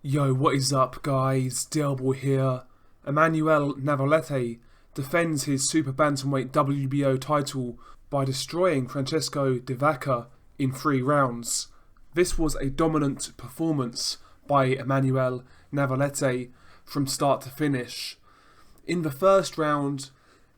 Yo, what is up guys, Diablo here. Emmanuel Navarrete defends his super bantamweight WBO title by destroying Francesco de Vaca in 3 rounds. This was a dominant performance by Emmanuel Navarrete from start to finish. In the first round,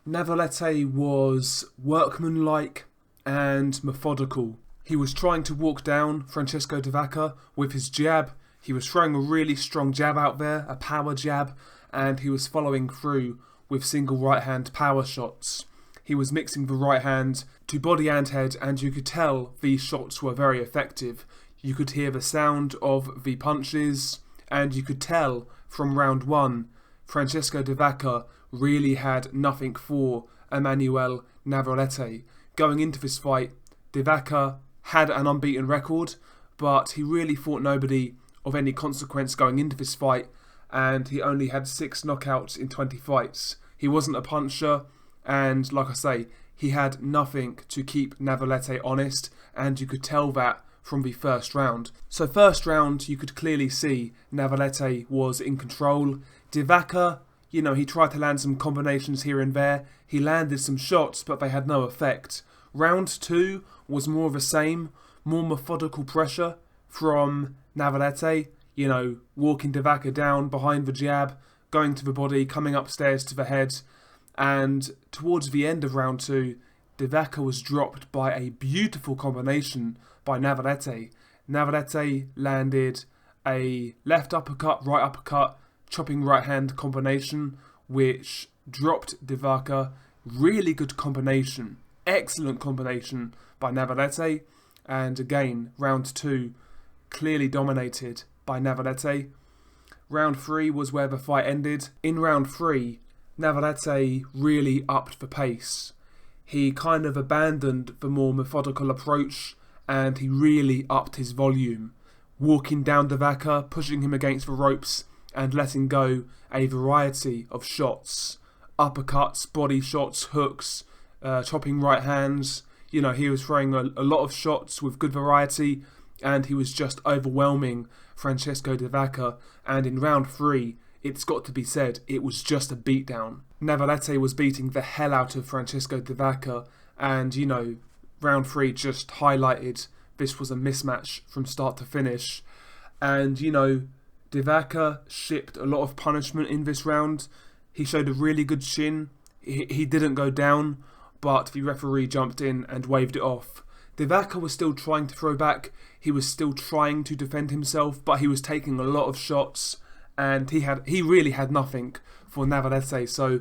Navarrete was workmanlike and methodical. He was trying to walk down Francesco de Vaca with his jab. He was throwing a really strong jab out there, a power jab, and he was following through with single right hand power shots. He was mixing the right hand to body and head, and you could tell these shots were very effective. You could hear the sound of the punches, and you could tell from round 1, Francesco de Vaca really had nothing for Emmanuel Navarrete. Going into this fight, de Vaca had an unbeaten record, but he really fought nobody of any consequence going into this fight, and he only had 6 knockouts in 20 fights. He wasn't a puncher, and like I say, he had nothing to keep Navarrete honest, and you could tell that from the first round. So first round, you could clearly see Navarrete was in control. De Vaca, he tried to land some combinations here and there. He landed some shots, but they had no effect. Round 2 was more of the same, more methodical pressure from Navarrete, walking de Vaca down behind the jab, going to the body, coming upstairs to the head, and towards the end of round 2, de Vaca was dropped by a beautiful combination by Navarrete. Navarrete landed a left uppercut, right uppercut, chopping right hand combination, which dropped de Vaca. Really good combination, excellent combination by Navarrete, and again, round 2, clearly dominated by Navarrete. Round 3 was where the fight ended. In round 3, Navarrete really upped the pace. He kind of abandoned the more methodical approach, and he really upped his volume, walking down de Vaca, pushing him against the ropes, and letting go a variety of shots. Uppercuts, body shots, hooks, chopping right hands. He was throwing a lot of shots with good variety, and he was just overwhelming Francesco de Vaca. And in round 3, it's got to be said, it was just a beatdown. Navarrete was beating the hell out of Francesco de Vaca, and round 3 just highlighted this was a mismatch from start to finish. And de Vaca shipped a lot of punishment in this round. He showed a really good shin. He didn't go down, but the referee jumped in and waved it off. De Vaca was still trying to throw back. He was still trying to defend himself, but he was taking a lot of shots, and he really had nothing for Navarrete. So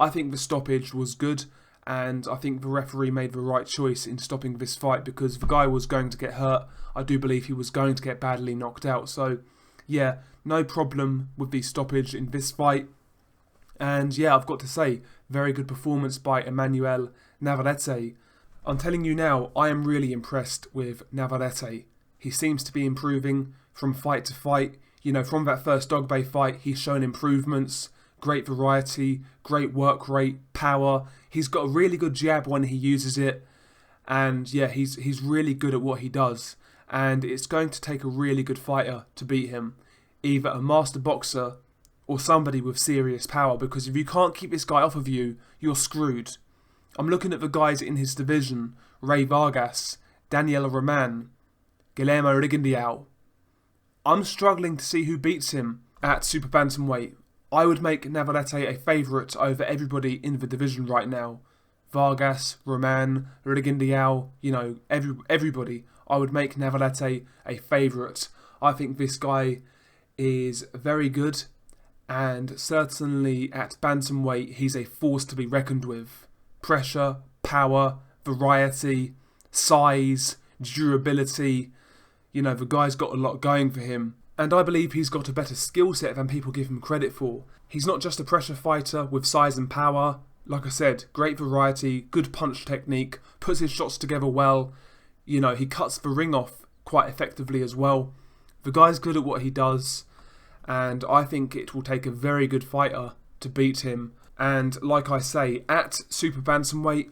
I think the stoppage was good, and I think the referee made the right choice in stopping this fight, because the guy was going to get hurt. I do believe he was going to get badly knocked out. So yeah, no problem with the stoppage in this fight. And yeah, I've got to say, very good performance by Emmanuel Navarrete. I'm telling you now, I am really impressed with Navarrete. He seems to be improving from fight to fight. From that first Dog Bay fight, he's shown improvements, great variety, great work rate, power. He's got a really good jab when he uses it. And yeah, he's really good at what he does. And it's going to take a really good fighter to beat him. Either a master boxer or somebody with serious power, because if you can't keep this guy off of you, you're screwed. I'm looking at the guys in his division: Ray Vargas, Daniel Roman, Guillermo Rigondeaux. I'm struggling to see who beats him at super bantamweight. I would make Navarrete a favourite over everybody in the division right now. Vargas, Roman, Rigondeaux, everybody. I would make Navarrete a favourite. I think this guy is very good, and certainly at bantamweight, he's a force to be reckoned with. Pressure, power, variety, size, durability. The guy's got a lot going for him. And I believe he's got a better skill set than people give him credit for. He's not just a pressure fighter with size and power. Like I said, great variety, good punch technique, puts his shots together well. He cuts the ring off quite effectively as well. The guy's good at what he does, and I think it will take a very good fighter to beat him. And like I say, at super bantamweight,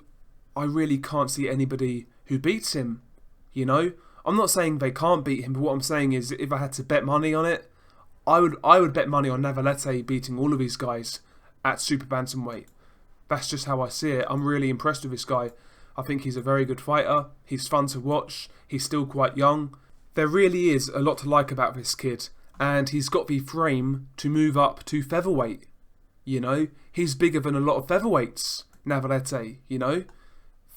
I really can't see anybody who beats him. I'm not saying they can't beat him, but what I'm saying is, if I had to bet money on it, I would bet money on Navarrete beating all of these guys at super bantamweight. That's just how I see it. I'm really impressed with this guy. I think he's a very good fighter. He's fun to watch. He's still quite young. There really is a lot to like about this kid. And he's got the frame to move up to featherweight. You know, he's bigger than a lot of featherweights, Navarrete, you know.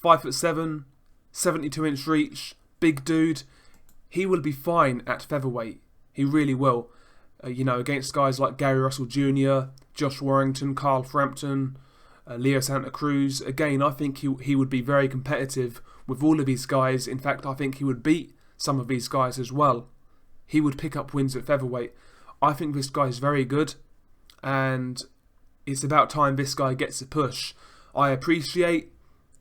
5'7", 72-inch reach, big dude. He will be fine at featherweight. He really will. You know, against guys like Gary Russell Jr., Josh Warrington, Carl Frampton, Leo Santa Cruz. Again, I think he would be very competitive with all of these guys. In fact, I think he would beat some of these guys as well. He would pick up wins at featherweight. I think this guy is very good, and it's about time this guy gets a push. I appreciate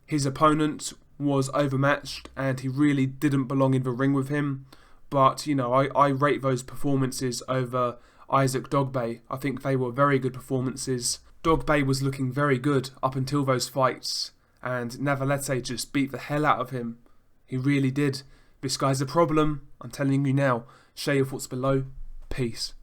his opponent was overmatched and he really didn't belong in the ring with him, but you know, I rate those performances over Isaac Dogboe. I think they were very good performances. Dogboe was looking very good up until those fights, and Navarrete just beat the hell out of him. He really did. This guy's a problem. I'm telling you now. Share your thoughts below. Peace.